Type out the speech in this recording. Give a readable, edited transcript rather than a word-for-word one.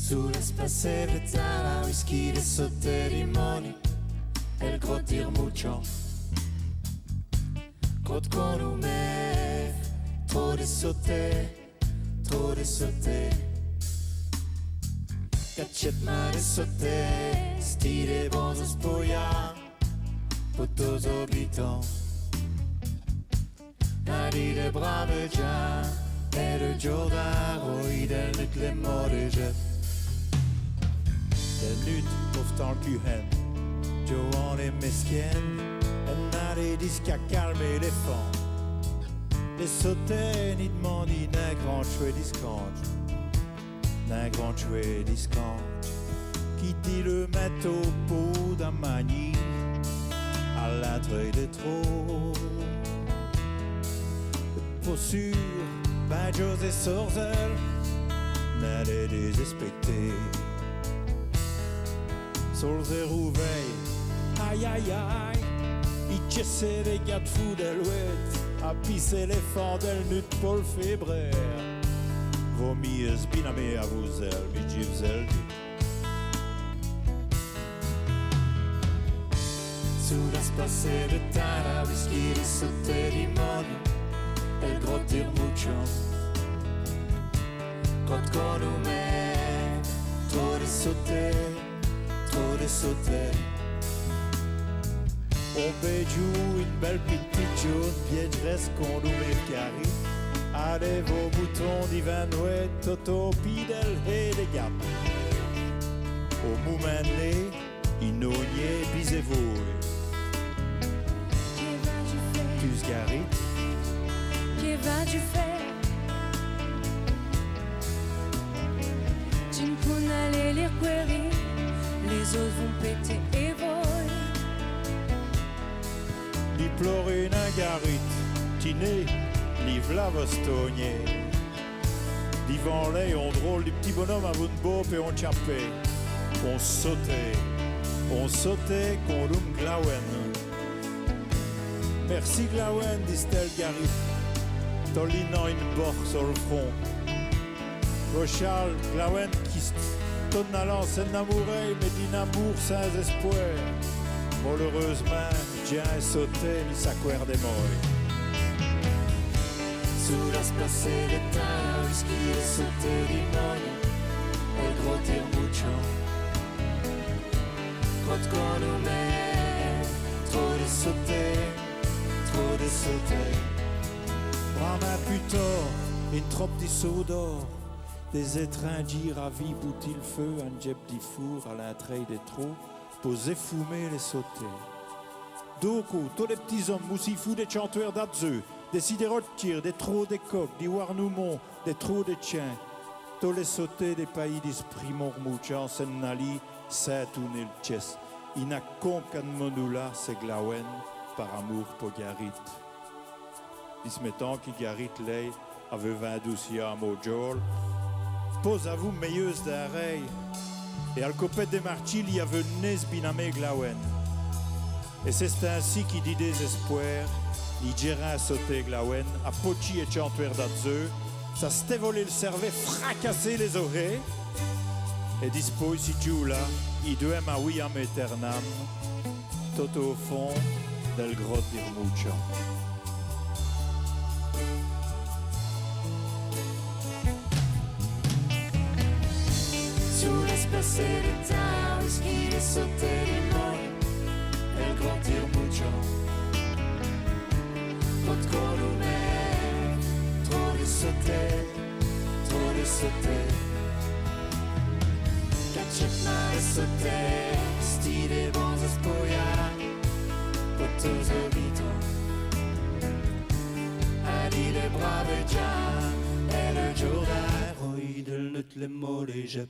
Sull'espace vetana, whisky de sotte limoni, el grotir mucho. Grot con ume, trop de sotte, trop de sotte. Cachet de sotte, stile bons spoia, potos obitant. Nadi de brave già, e de giordaro, idel nyt le modege. Det nytt ofta cul hen, Johan est mesquien, en nare disca calme éléphant. Les sautés ni demandi d'un grand chouet discange, d'un grand chouet discange, qui dit le mettre au pot d'un mani, à l'entrée de trop. Pour sûr, ben José Sorzel, n'allait désespecter. Sur zéro veille, aïe aïe aïe, il chassait les gars de fou d'Alouette, à pisser les fends d'elle nuit Paul Fébraire. Vaut mieux binamé à vous elle, mais j'y faisais Sous l'espace de tana, whisky de sotte limoni, el grotir mucho. Grot con ume, trop de sotte, trop de sotte. On béjou une belle petite jaune, piègresse qu'on nous met carré. Allez vos boutons divin nouet, toto, pidel et les gars. Au moumané, inogné, bisez-vous. Tu garit. Que vas-tu faire? Tu ne peux aller lire query, les autres vont péter et voler. Li plore une garit, tiné, li vla vostogné. Divan lait, on drôle, les petits bonhommes à vous de beau, et on tchapait. On sautait, qu'on loum glawen. Merci glawen, dit-elle garit. Tollinant une borre sur le front. Rochal, glawen, qui tonne à l'ance un amoureux, mais d'un amour sans espoir. Malheureusement, Jean est sauté, il s'acquiert des morts. Sous l'espace de tana, whisky de sotte limoni, el grotir mucho. Grot con ume, trop de sotte, trop de sotte. Brama putor, une trop de d'or. Des étrangers ravis boutit le feu, un jeb di four à l'entrée des trous, posé fumer les sautés. Doko, tous les petits hommes moussifous des chanteurs d'Adzeu, des sidérottiers, des trous des coqs, des warnoumons, des trous des chiens, tous les sautés des pays d'esprit mormouchan, Sennali, Saint-Toun et le Tchès. Il n'a qu'un monula, c'est glawen, par amour pour Garit. Dismettant qui Garit lei avait 22 ans à Mojol, pose à vous meilleuse d'arrêt, et al copet des marchis il y avait nes binamé glawen. Et c'est ainsi qu'il dit désespoir, il géra à sauter glawen, à pochi et chantuer d'Adzeu, ça s'était volé le cerveau, fracassé les oreilles, et dispose si tu là, il doit m'aouiller éternam, tout au fond del grotte d'Irmoucha. Sous l'espace de tana, whisky de sotte limoni, el grotir mucho. Grot con ume, trop de sotte, trop de sotte. Cachet de sotte, stile bons spoia, potos obito. Adi le brave già, e le giordaro, idel nyt le mots les jep.